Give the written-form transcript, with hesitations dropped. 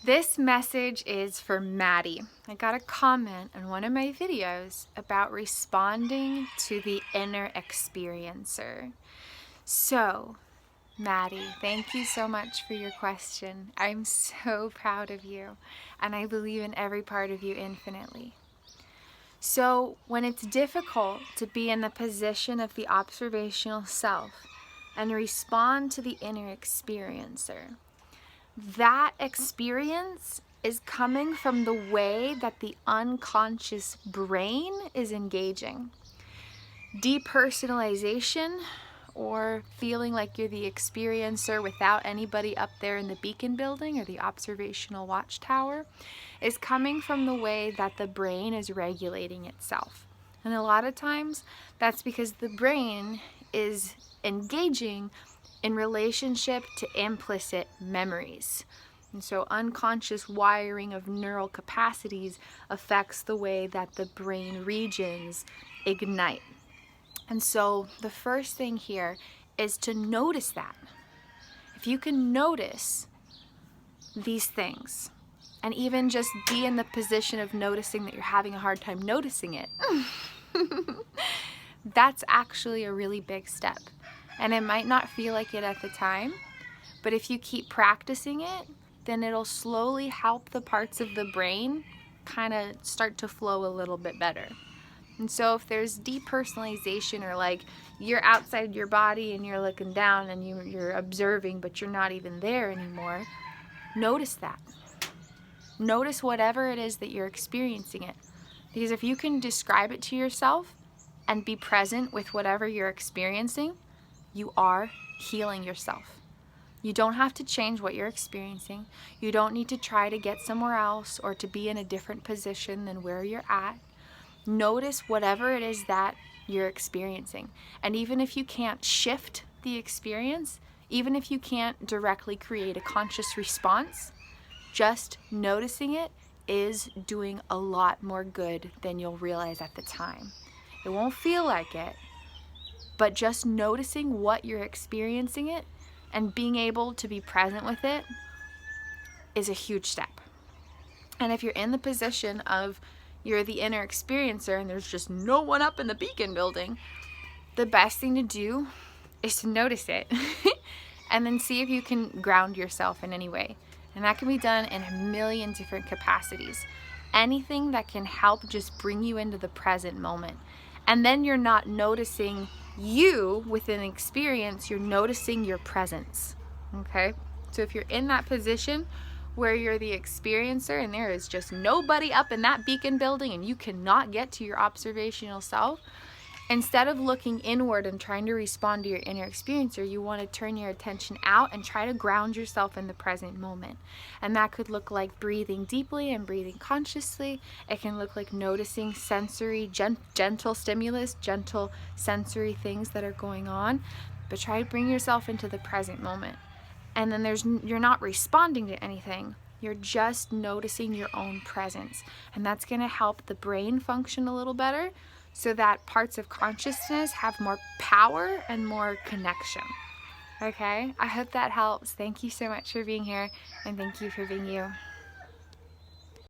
This message is for Maddy. I got a comment on one of my videos about responding to the inner experiencer. So, Maddy, thank you so much for your question. I'm so proud of you, and I believe in every part of you infinitely. So, when it's difficult to be in the position of the observational self and respond to the inner experiencer, that experience is coming from the way that the unconscious brain is engaging. Depersonalization, or feeling like you're the experiencer without anybody up there in the beacon building or the observational watchtower, is coming from the way that the brain is regulating itself. And a lot of times that's because the brain is engaging in relationship to implicit memories. And so unconscious wiring of neural capacities affects the way that the brain regions ignite. And so the first thing here is to notice that. If you can notice these things, and even just be in the position of noticing that you're having a hard time noticing it, that's actually a really big step. And it might not feel like it at the time, but if you keep practicing it, then it'll slowly help the parts of the brain kind of start to flow a little bit better. And so if there's depersonalization, or like you're outside your body and you're looking down and you're observing, but you're not even there anymore, notice that. Notice whatever it is that you're experiencing it. Because if you can describe it to yourself and be present with whatever you're experiencing, you are healing yourself. You don't have to change what you're experiencing. You don't need to try to get somewhere else or to be in a different position than where you're at. Notice whatever it is that you're experiencing. And even if you can't shift the experience, even if you can't directly create a conscious response, just noticing it is doing a lot more good than you'll realize at the time. It won't feel like it, but just noticing what you're experiencing it and being able to be present with it is a huge step. And if you're in the position of you're the inner experiencer and there's just no one up in the beacon building, the best thing to do is to notice it and then see if you can ground yourself in any way. And that can be done in a million different capacities. Anything that can help just bring you into the present moment. And then you're not noticing you with an experience, you're noticing your presence. Okay? So if you're in that position where you're the experiencer and there is just nobody up in that beacon building and you cannot get to your observational self, instead of looking inward and trying to respond to your inner experiencer, you want to turn your attention out and try to ground yourself in the present moment. And that could look like breathing deeply and breathing consciously. It can look like noticing sensory, gentle stimulus, gentle sensory things that are going on. But try to bring yourself into the present moment. And then you're not responding to anything. You're just noticing your own presence. And that's going to help the brain function a little better, so that parts of consciousness have more power and more connection. Okay? I hope that helps. Thank you so much for being here, and thank you for being you.